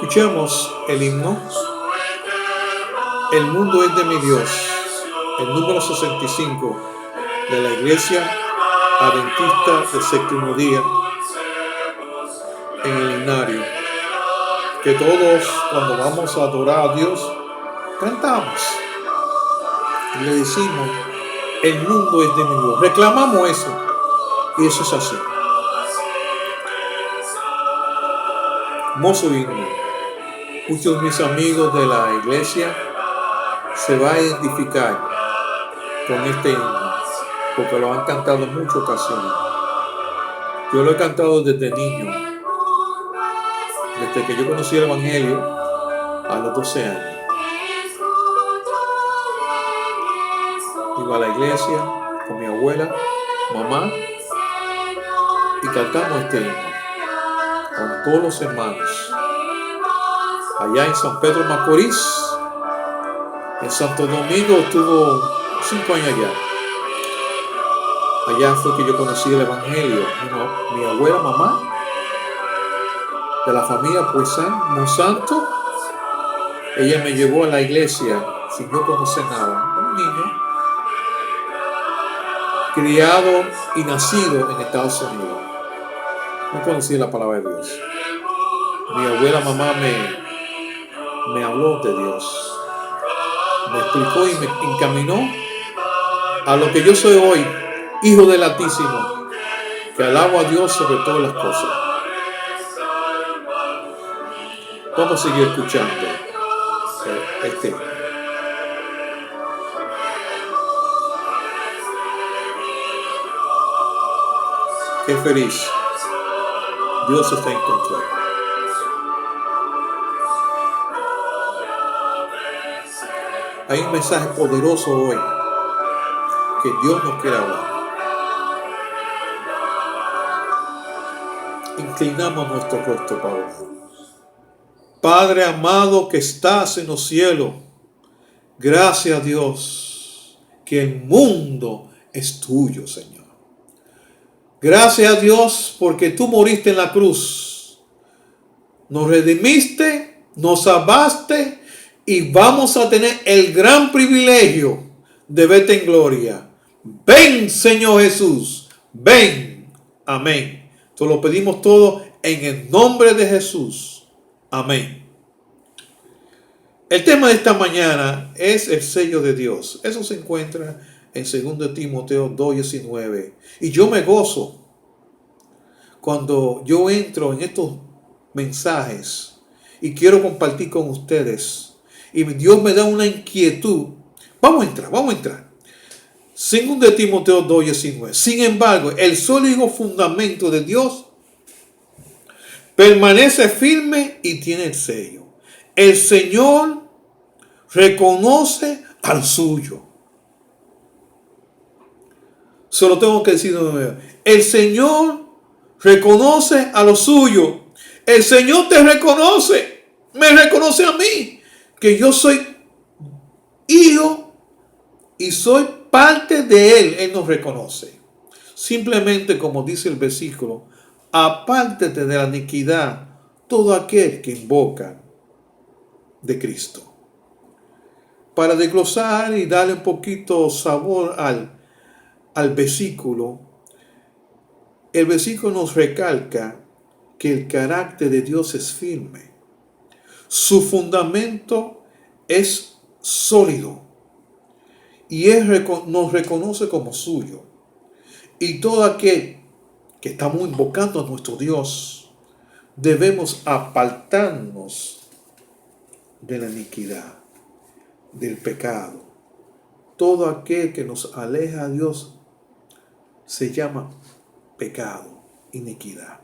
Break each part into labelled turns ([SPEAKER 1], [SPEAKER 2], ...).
[SPEAKER 1] Escuchemos el himno El mundo es de mi Dios, el número 65 de la Iglesia Adventista del Séptimo Día en el himnario, que todos cuando vamos a adorar a Dios cantamos y le decimos el mundo es de mi Dios, reclamamos eso y eso es así. Hermoso himno. Muchos de mis amigos de la iglesia se van a identificar con este himno porque lo han cantado en muchas ocasiones. Yo lo he cantado desde niño, desde que yo conocí el Evangelio a los 12 años. Iba a la iglesia con mi abuela, mamá, y cantamos este himno con todos los hermanos. Allá en San Pedro Macorís, en Santo Domingo, estuvo 5 años allá. Allá fue que yo conocí el Evangelio. Mi abuela, mamá, de la familia Puesán, Monsanto, ella me llevó a la iglesia sin yo conocer nada. Un niño criado y nacido en Estados Unidos. No conocía la palabra de Dios. Mi abuela, mamá me habló de Dios. Me explicó y me encaminó a lo que yo soy hoy, hijo del Altísimo, que alabo a Dios sobre todas las cosas. Vamos a seguir escuchando este. Qué feliz. Dios está en control. Hay un mensaje poderoso hoy que Dios nos quiere hablar. Inclinamos nuestro rostro para orar. Padre amado que estás en los cielos, gracias a Dios que el mundo es tuyo, Señor. Gracias a Dios porque tú moriste en la cruz. Nos redimiste, nos salvaste y vamos a tener el gran privilegio de verte en gloria. Ven, Señor Jesús, ven. Amén. Te lo pedimos todo en el nombre de Jesús. Amén. El tema de esta mañana es el sello de Dios. Eso se encuentra en 2 Timoteo 2:19. Y yo me gozo cuando yo entro en estos mensajes y quiero compartir con ustedes. Y Dios me da una inquietud. Vamos a entrar. 2 Timoteo 2:19. Sin embargo, el sólido fundamento de Dios permanece firme y tiene el sello. El Señor reconoce al suyo. Solo tengo que decir de nuevo. El Señor reconoce a lo suyo. El Señor te reconoce. Me reconoce a mí. Que yo soy hijo y soy parte de Él. Él nos reconoce. Simplemente como dice el versículo, apártate de la iniquidad todo aquel que invoca de Cristo. Para desglosar y darle un poquito sabor al versículo, el versículo nos recalca que el carácter de Dios es firme. Su fundamento es sólido y Él nos reconoce como suyo. Y todo aquel que estamos invocando a nuestro Dios, debemos apartarnos de la iniquidad, del pecado. Todo aquel que nos aleja a Dios se llama pecado, iniquidad.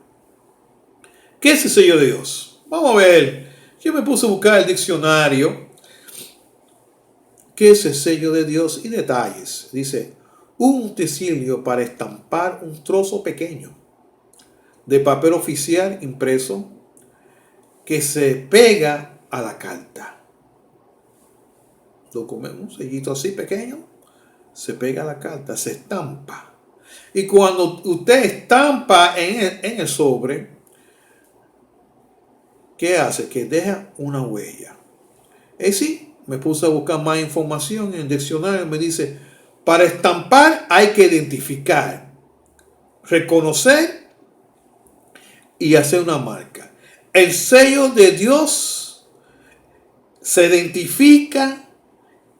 [SPEAKER 1] ¿Qué es el sello de Dios? Vamos a ver. Yo me puse a buscar el diccionario. ¿Qué es el sello de Dios? Y detalles. Dice, un utensilio para estampar un trozo pequeño de papel oficial impreso que se pega a la carta. Un sellito así pequeño, se pega a la carta, se estampa. Y cuando usted estampa en el sobre, ¿qué hace? Que deja una huella. Es sí, me puse a buscar más información en el diccionario. Me dice, para estampar hay que identificar, reconocer y hacer una marca. El sello de Dios se identifica,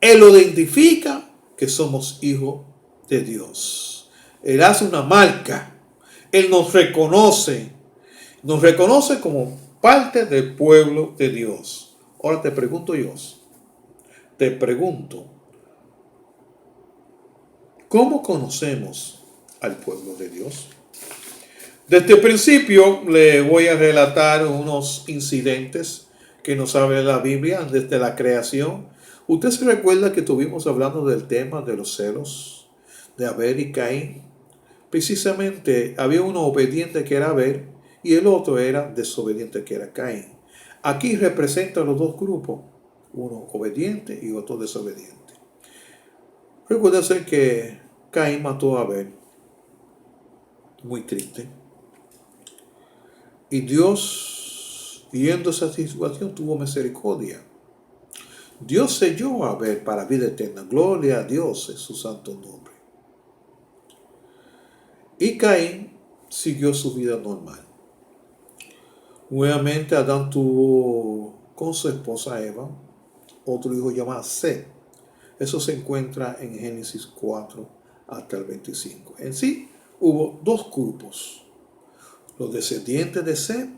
[SPEAKER 1] Él lo identifica que somos hijos de Dios. Él hace una marca. Él nos reconoce como parte del pueblo de Dios. Ahora te pregunto yo, ¿cómo conocemos al pueblo de Dios? Desde el principio le voy a relatar unos incidentes que nos habla la Biblia desde la creación. ¿Usted se recuerda que estuvimos hablando del tema de los celos de Abel y Caín? Precisamente había uno obediente que era Abel y el otro era desobediente que era Caín. Aquí representan los dos grupos, uno obediente y otro desobediente. Recuérdense que Caín mató a Abel, muy triste. Y Dios, viendo esa situación, tuvo misericordia. Dios selló a Abel para vida eterna. Gloria a Dios en su santo nombre. Y Caín siguió su vida normal. Nuevamente Adán tuvo con su esposa Eva otro hijo llamado Set. Eso se encuentra en Génesis 4 hasta el 25. En sí hubo dos grupos, los descendientes de Set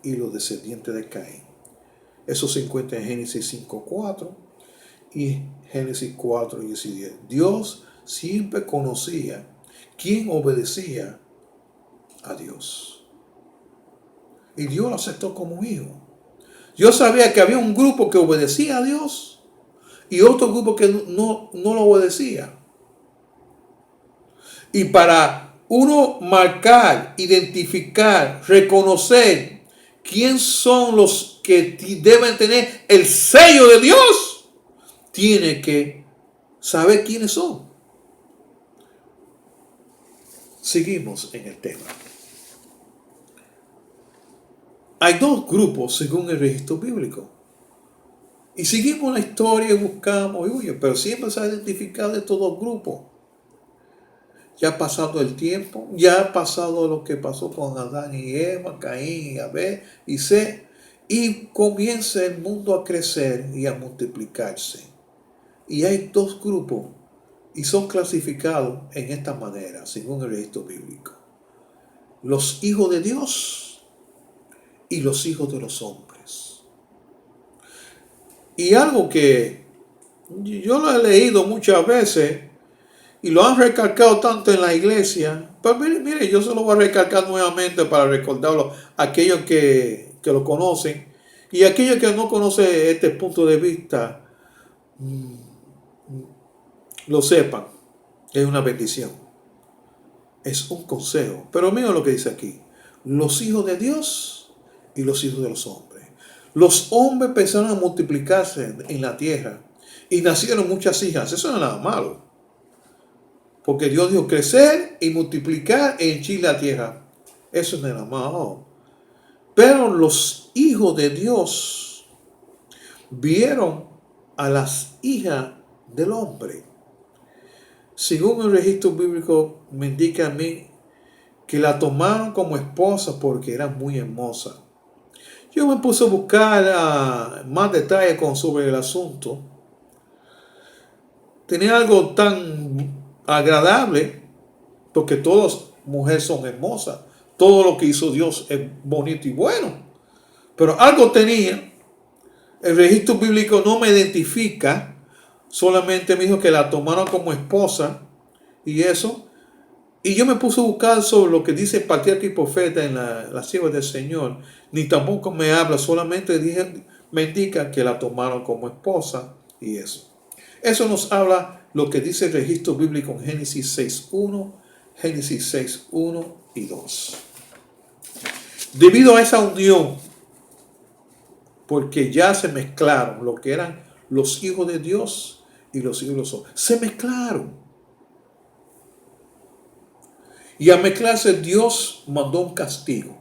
[SPEAKER 1] y los descendientes de Caín. Eso se encuentra en Génesis 5:4 y Génesis 4:10. Dios siempre conocía quién obedecía a Dios. Y Dios lo aceptó como hijo. Dios sabía que había un grupo que obedecía a Dios y otro grupo que no lo obedecía. Y para uno marcar, identificar, reconocer quién son los que deben tener el sello de Dios, tiene que saber quiénes son. Seguimos en el tema. Hay dos grupos según el registro bíblico. Y seguimos la historia y buscamos, pero siempre se ha identificado estos dos grupos. Ya ha pasado el tiempo, ya ha pasado lo que pasó con Adán y Eva, Caín y Abel y Set, y comienza el mundo a crecer y a multiplicarse. Y hay dos grupos y son clasificados en esta manera, según el registro bíblico. Los hijos de Dios y los hijos de los hombres. Y algo que yo lo he leído muchas veces y lo han recalcado tanto en la iglesia, pues mire, yo se lo voy a recalcar nuevamente para recordarlo a aquellos que lo conocen y a aquellos que no conocen este punto de vista, lo sepan. Es una bendición. Es un consejo. Pero mira lo que dice aquí. Los hijos de Dios y los hijos de los hombres. Los hombres empezaron a multiplicarse en la tierra y nacieron muchas hijas. Eso no es nada malo. Porque Dios dijo crecer y multiplicar e henchir la tierra. Eso no es nada malo. Pero los hijos de Dios vieron a las hijas del hombre. Según el registro bíblico me indica a mí que la tomaron como esposa porque era muy hermosa. Yo me puse a buscar más detalles sobre el asunto. Tenía algo tan agradable, porque todas mujeres son hermosas. Todo lo que hizo Dios es bonito y bueno. Pero algo tenía. El registro bíblico no me identifica. Solamente me dijo que la tomaron como esposa y eso. Y yo me puse a buscar sobre lo que dice el patriarca y profeta en la sierva del Señor. Ni tampoco me habla, solamente me indica que la tomaron como esposa y eso. Eso nos habla lo que dice el registro bíblico en Génesis 6:1, Génesis 6:1 y 2. Debido a esa unión, porque ya se mezclaron lo que eran los hijos de Dios y los hijos de los hombres. Se mezclaron. Y al mezclarse, Dios mandó un castigo.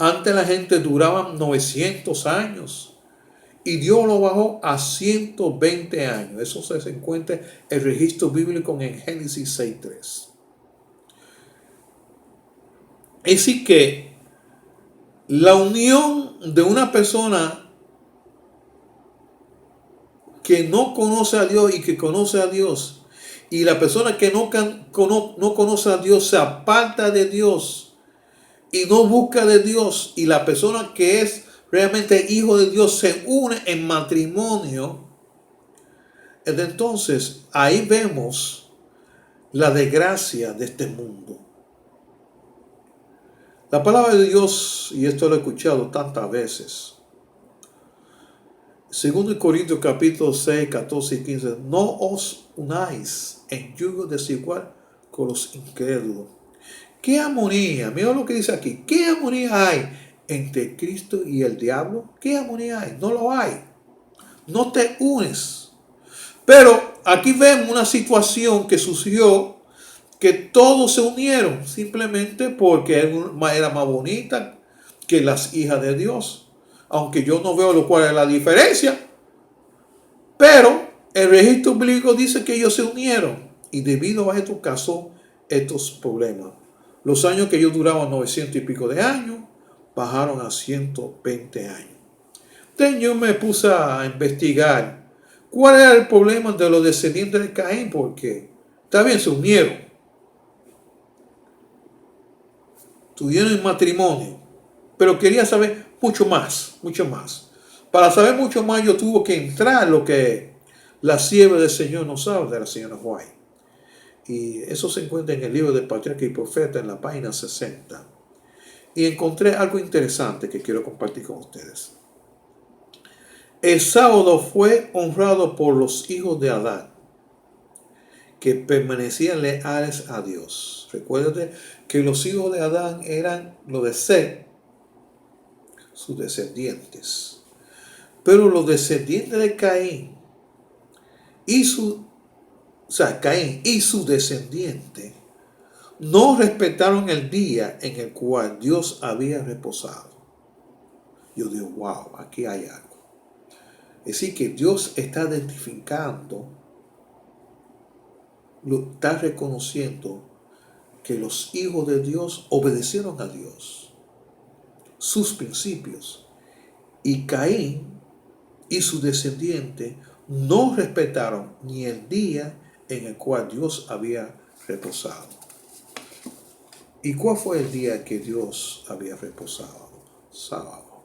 [SPEAKER 1] Antes la gente duraba 900 años y Dios lo bajó a 120 años. Eso se encuentra en el registro bíblico en Génesis 6:3. Es decir que la unión de una persona que no conoce a Dios y que conoce a Dios, y la persona que no conoce a Dios se aparta de Dios y no busca de Dios, y la persona que es realmente hijo de Dios se une en matrimonio, entonces ahí vemos la desgracia de este mundo. La palabra de Dios, y esto lo he escuchado tantas veces, 2 Corintios capítulo 6, 14 y 15, no os unáis en yugo desigual con los incrédulos. ¿Qué armonía? Mira lo que dice aquí. ¿Qué armonía hay entre Cristo y el diablo? ¿Qué armonía hay? No lo hay. No te unes. Pero aquí vemos una situación que sucedió, que todos se unieron simplemente porque era más bonita que las hijas de Dios. Aunque yo no veo lo cual es la diferencia. Pero el registro bíblico dice que ellos se unieron. Y debido a esto causó estos problemas. Los años que ellos duraban 900 y pico de años, bajaron a 120 años. Entonces yo me puse a investigar cuál era el problema de los descendientes de Caín, porque está bien, se unieron. Tuvieron el matrimonio. Pero quería saber mucho más, mucho más. Para saber mucho más yo tuve que entrar en lo que la sierva del Señor nos habla, de la señora White. Y eso se encuentra en el libro de Patriarca y Profeta en la página 60. Y encontré algo interesante que quiero compartir con ustedes. El sábado fue honrado por los hijos de Adán, que permanecían leales a Dios. Recuérdate que los hijos de Adán eran los de Set, sus descendientes. Pero los descendientes de Caín Caín y su descendiente no respetaron el día en el cual Dios había reposado. Yo digo, wow, aquí hay algo. Es decir, que Dios está identificando, está reconociendo que los hijos de Dios obedecieron a Dios, sus principios, y Caín y su descendiente no respetaron ni el día en el cual Dios había reposado. ¿Y cuál fue el día que Dios había reposado? Sábado.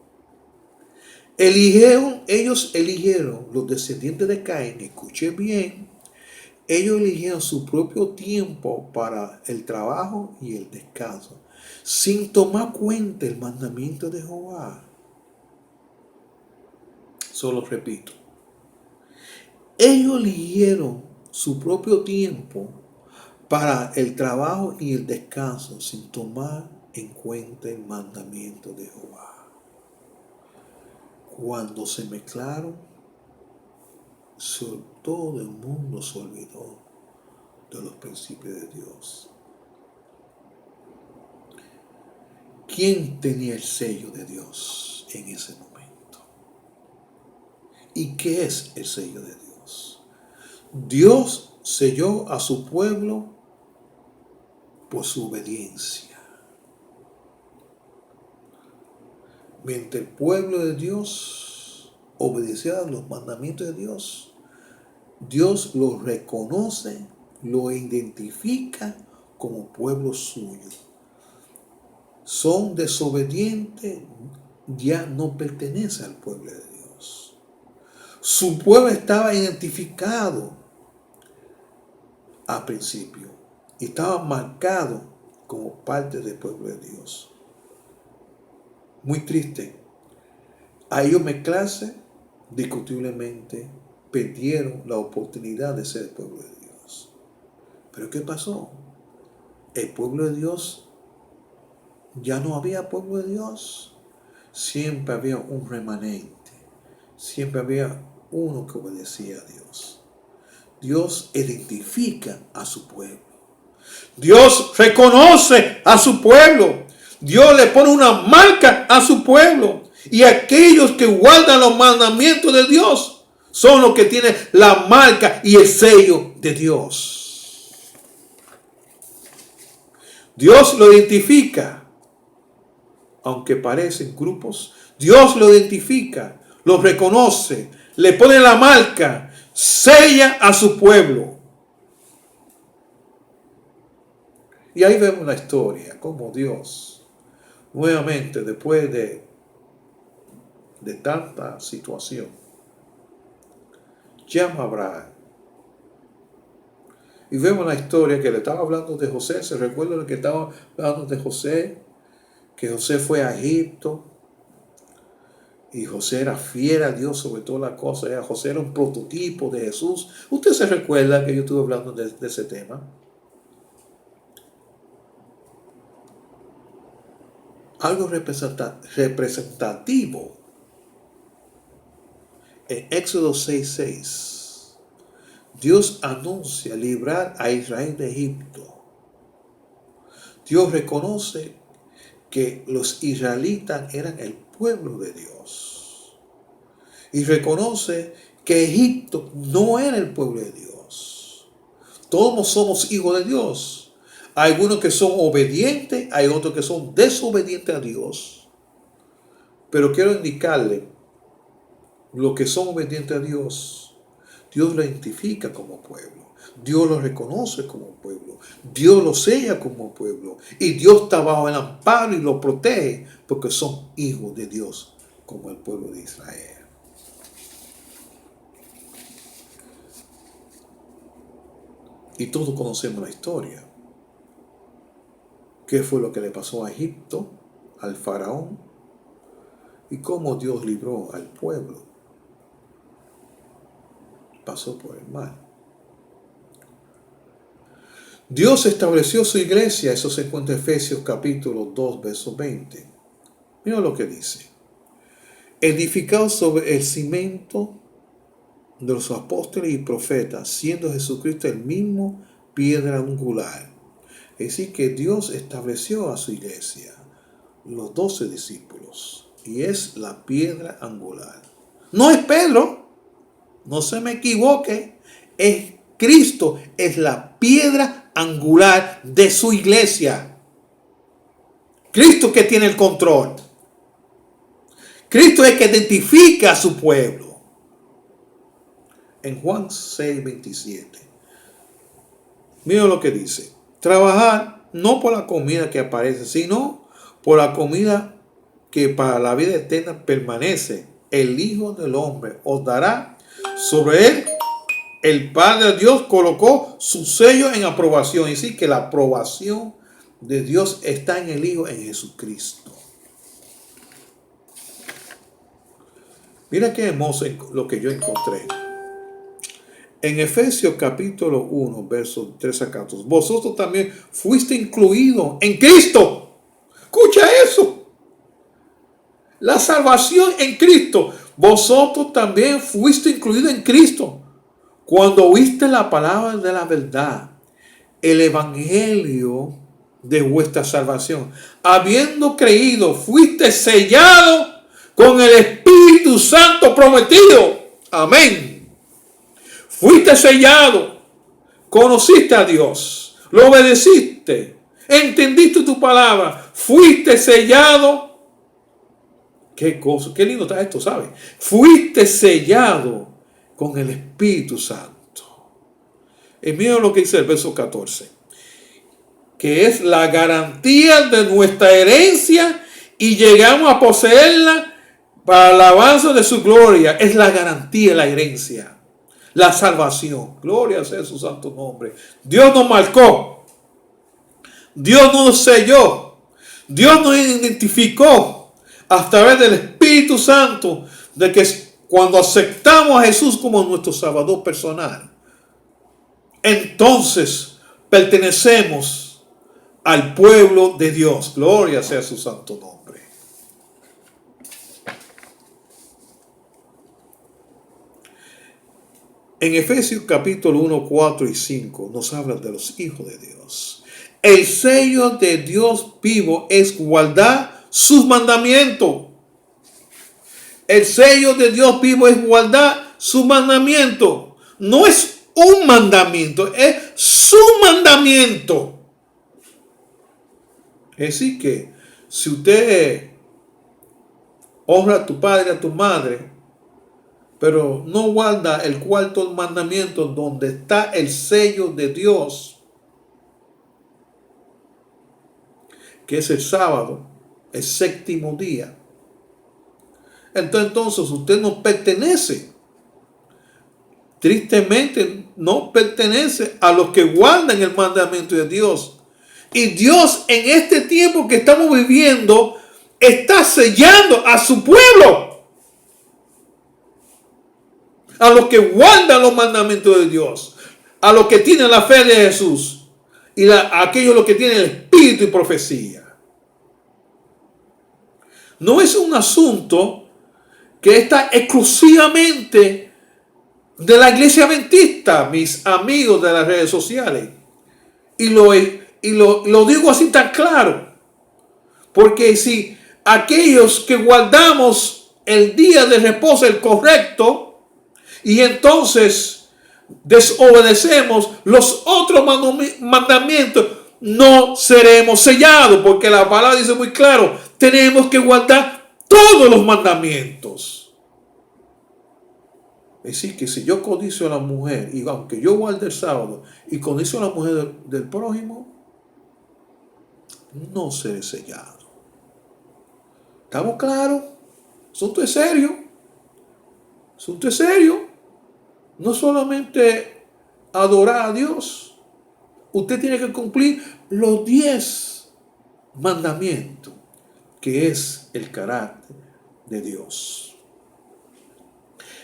[SPEAKER 1] Ellos eligieron, los descendientes de Caín, escuché bien, ellos eligieron su propio tiempo para el trabajo y el descanso, sin tomar cuenta el mandamiento de Jehová. Solo repito. Ellos eligieron su propio tiempo para el trabajo y el descanso sin tomar en cuenta el mandamiento de Jehová. Cuando se mezclaron, todo el mundo se olvidó de los principios de Dios. ¿Quién tenía el sello de Dios en ese momento? ¿Y qué es el sello de Dios? Dios selló a su pueblo por su obediencia. Mientras el pueblo de Dios obedecía a los mandamientos de Dios, Dios lo reconoce, lo identifica como pueblo suyo. Son desobedientes, ya no pertenece al pueblo de Dios. Su pueblo estaba identificado al principio y estaba marcado como parte del pueblo de Dios. Muy triste. A ellos mezclarse, discutiblemente perdieron la oportunidad de ser el pueblo de Dios. Pero ¿qué pasó? El pueblo de Dios, ya no había pueblo de Dios. Siempre había un remanente. Siempre había uno que obedecía a Dios. Dios identifica a su pueblo. Dios reconoce a su pueblo. Dios le pone una marca a su pueblo. Y aquellos que guardan los mandamientos de Dios son los que tienen la marca y el sello de Dios. Dios lo identifica. Aunque parecen grupos, Dios lo identifica, lo reconoce, le pone la marca, sella a su pueblo. Y ahí vemos la historia, como Dios, nuevamente, después de tanta situación, llama a Abraham. Y vemos la historia que le estaba hablando de José. ¿Se recuerda lo que estaba hablando de José? Que José fue a Egipto. Y José era fiel a Dios sobre todas las cosas. José era un prototipo de Jesús. ¿Usted se recuerda que yo estuve hablando de ese tema? Algo representativo. En Éxodo 6:6, Dios anuncia librar a Israel de Egipto. Dios reconoce que los israelitas eran el pueblo de Dios. Y reconoce que Egipto no era el pueblo de Dios. Todos somos hijos de Dios. Hay algunos que son obedientes, hay otros que son desobedientes a Dios. Pero quiero indicarle, los que son obedientes a Dios, Dios lo identifica como pueblo. Dios lo reconoce como pueblo. Dios lo sella como pueblo. Y Dios está bajo el amparo y lo protege porque son hijos de Dios como el pueblo de Israel. Y todos conocemos la historia. ¿Qué fue lo que le pasó a Egipto, al faraón? Y cómo Dios libró al pueblo. Pasó por el mar. Dios estableció su iglesia. Eso se encuentra en Efesios capítulo 2, verso 20. Mira lo que dice. Edificado sobre el cimiento de los apóstoles y profetas, siendo Jesucristo el mismo piedra angular. Es decir, que Dios estableció a su iglesia, los 12 discípulos, y es la piedra angular. No es Pedro, no se me equivoque, es Cristo, es la piedra angular de su iglesia. Cristo que tiene el control. Cristo es el que identifica a su pueblo. En Juan 6:27. Mira lo que dice. Trabajar no por la comida que aparece, sino por la comida que para la vida eterna permanece. El Hijo del Hombre os dará. Sobre él el Padre Dios colocó su sello en aprobación. Es decir, que la aprobación de Dios está en el Hijo, en Jesucristo. Mira qué hermoso lo que yo encontré. En Efesios capítulo 1, versos 3 a 14. Vosotros también fuiste incluidos en Cristo. Escucha eso. La salvación en Cristo. Vosotros también fuiste incluidos en Cristo. Cuando oíste la palabra de la verdad, el evangelio de vuestra salvación. Habiendo creído, fuiste sellado con el Espíritu Santo prometido. Amén. Fuiste sellado, conociste a Dios, lo obedeciste, entendiste tu palabra, fuiste sellado. Qué cosa, qué lindo está esto, ¿sabes? Fuiste sellado con el Espíritu Santo. Y mira lo que dice el verso 14, que es la garantía de nuestra herencia y llegamos a poseerla para el avance de su gloria. Es la garantía, la herencia. La salvación. Gloria sea su santo nombre. Dios nos marcó. Dios nos selló. Dios nos identificó a través del Espíritu Santo, de que cuando aceptamos a Jesús como nuestro Salvador personal, entonces pertenecemos al pueblo de Dios. Gloria sea su santo nombre. En Efesios capítulo 1, 4 y 5 nos habla de los hijos de Dios. El sello de Dios vivo es guardar sus mandamientos. El sello de Dios vivo es guardar sus mandamientos. No es un mandamiento, es su mandamiento. Es decir que si usted honra a tu padre y a tu madre, pero no guarda el cuarto mandamiento donde está el sello de Dios, que es el sábado, el séptimo día, entonces usted no pertenece, tristemente no pertenece a los que guardan el mandamiento de Dios. Y Dios en este tiempo que estamos viviendo está sellando a su pueblo, a los que guardan los mandamientos de Dios, a los que tienen la fe de Jesús y a aquellos los que tienen el espíritu y profecía. No es un asunto que está exclusivamente de la iglesia adventista, mis amigos de las redes sociales. Y lo digo así tan claro, porque si aquellos que guardamos el día de reposo, el correcto, y entonces desobedecemos los otros mandamientos, no seremos sellados, porque la palabra dice muy claro, tenemos que guardar todos los mandamientos. Es decir, que si yo codicio a la mujer, y aunque yo guarde el sábado, y codicio a la mujer del prójimo, no seré sellado. ¿Estamos claros? Asunto es serio. Asunto es serio. No solamente adorar a Dios. Usted tiene que cumplir los 10 mandamientos, que es el carácter de Dios.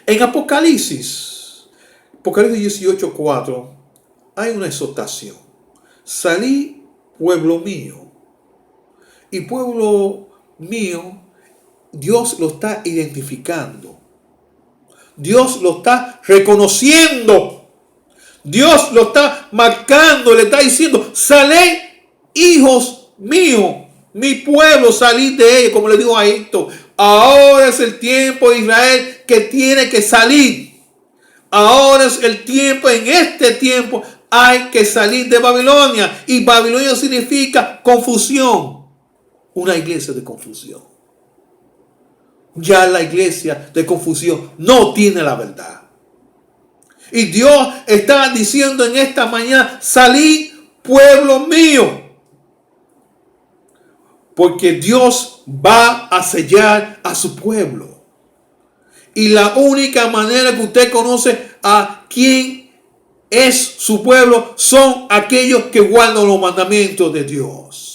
[SPEAKER 1] En Apocalipsis 18:4, hay una exhortación. Salí, pueblo mío. Y pueblo mío, Dios lo está identificando. Dios lo está reconociendo. Dios lo está marcando, le está diciendo, salid, hijos míos, mi pueblo, salid de ellos, como le digo a esto. Ahora es el tiempo de Israel que tiene que salir. Ahora es el tiempo, en este tiempo hay que salir de Babilonia. Y Babilonia significa confusión. Una iglesia de confusión. Ya la iglesia de confusión no tiene la verdad. Y Dios está diciendo en esta mañana, salid, pueblo mío. Porque Dios va a sellar a su pueblo. Y la única manera que usted conoce a quién es su pueblo son aquellos que guardan los mandamientos de Dios.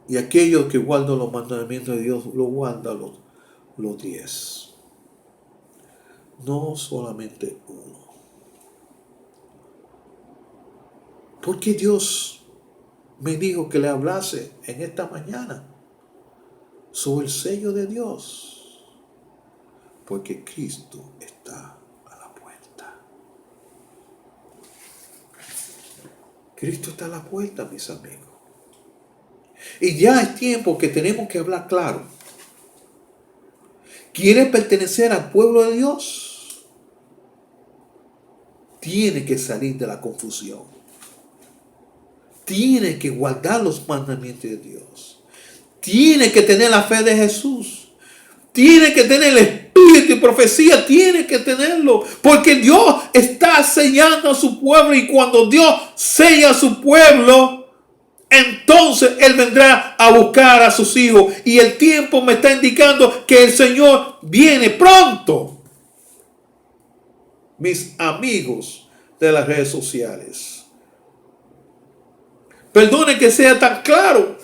[SPEAKER 1] Y aquellos que guardan los mandamientos de Dios, lo guardan los 10. No solamente uno. Porque Dios me dijo que le hablase en esta mañana sobre el sello de Dios. Porque Cristo está a la puerta. Cristo está a la puerta, mis amigos. Y ya es tiempo que tenemos que hablar claro. ¿Quiere pertenecer al pueblo de Dios? Tiene que salir de la confusión. Tiene que guardar los mandamientos de Dios. Tiene que tener la fe de Jesús. Tiene que tener el espíritu y profecía. Tiene que tenerlo. Porque Dios está sellando a su pueblo. Y cuando Dios sella a su pueblo, entonces Él vendrá a buscar a sus hijos. Y el tiempo me está indicando que el Señor viene pronto. Mis amigos de las redes sociales. Perdone que sea tan claro.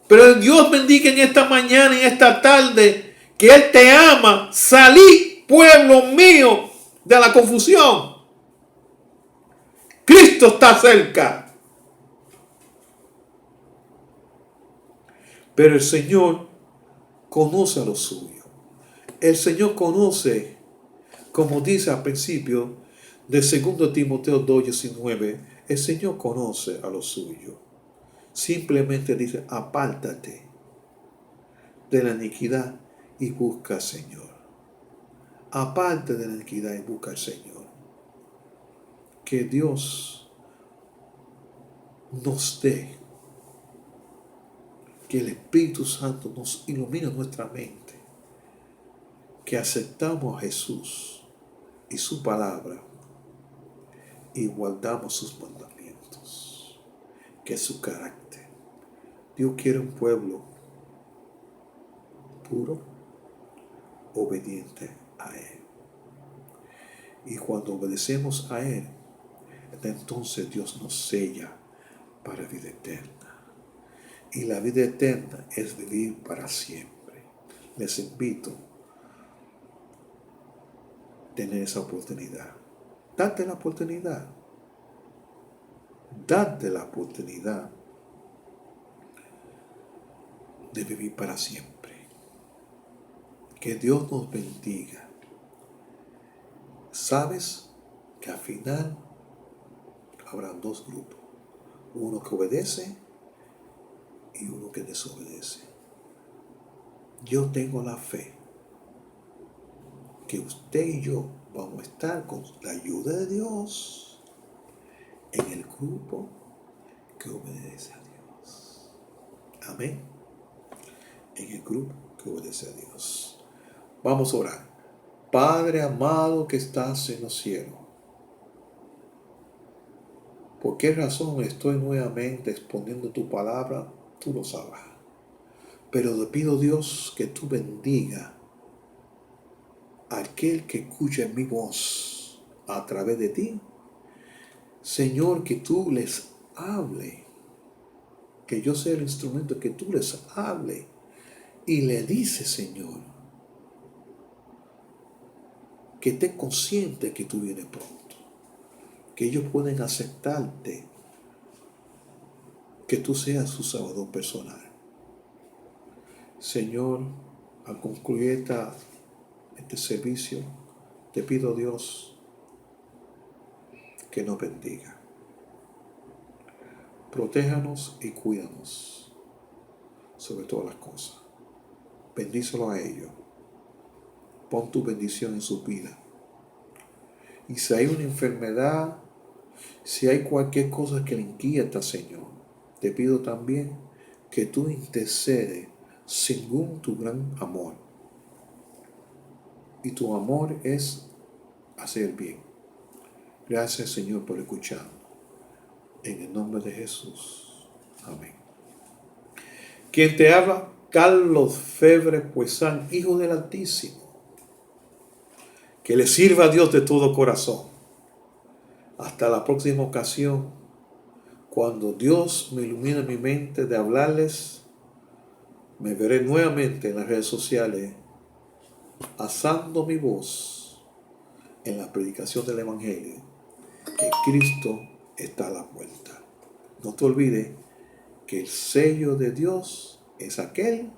[SPEAKER 1] Pero Dios bendiga en esta mañana y en esta tarde que Él te ama. Salí, pueblo mío, de la confusión. Cristo está cerca. Pero el Señor conoce a los suyos. El Señor conoce, como dice al principio de 2 Timoteo 2:19, el Señor conoce a los suyos. Simplemente dice, apártate de la iniquidad y busca al Señor. Aparte de la iniquidad y busca al Señor. Que Dios nos dé, que el Espíritu Santo nos ilumine nuestra mente, que aceptamos a Jesús y su palabra y guardamos sus mandamientos, que es su carácter. Dios quiere un pueblo puro, obediente a Él. Y cuando obedecemos a Él, entonces Dios nos sella para vida eterna. Y la vida eterna es vivir para siempre. Les invito a tener esa oportunidad. Date la oportunidad. Date la oportunidad de vivir para siempre. Que Dios nos bendiga. Sabes que al final habrá dos grupos. Uno que obedece y uno que desobedece. Yo tengo la fe que usted y yo vamos a estar con la ayuda de Dios en el grupo que obedece a Dios. Amén. En el grupo que obedece a Dios. Vamos a orar. Padre amado que estás en los cielos, ¿por qué razón estoy nuevamente exponiendo tu palabra? Tú lo sabes. Pero te pido, Dios, que tú bendiga a aquel que escuche mi voz a través de ti. Señor, que tú les hable, que yo sea el instrumento, que tú les hable y le dice, Señor, que estén conscientes que tú vienes pronto, que ellos pueden aceptarte, que tú seas su Salvador personal. Señor, al concluir este servicio, te pido, Dios, que nos bendiga. Protéjanos y cuídanos sobre todas las cosas. Bendícelo a ellos. Pon tu bendición en su vida. Y si hay una enfermedad, si hay cualquier cosa que le inquieta, Señor, te pido también que tú intercedes según tu gran amor. Y tu amor es hacer bien. Gracias, Señor, por escucharnos. En el nombre de Jesús. Amén. Quien te habla, Carlos Febre Puesán, hijo del Altísimo. Que le sirva a Dios de todo corazón. Hasta la próxima ocasión, cuando Dios me ilumine mi mente de hablarles, me veré nuevamente en las redes sociales, alzando mi voz en la predicación del Evangelio, que Cristo está a la puerta. No te olvides que el sello de Dios es aquel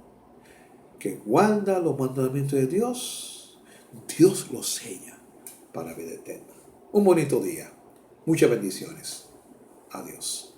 [SPEAKER 1] que guarda los mandamientos de Dios. Dios los sella para vida eterna. Un bonito día. Muchas bendiciones. Adiós.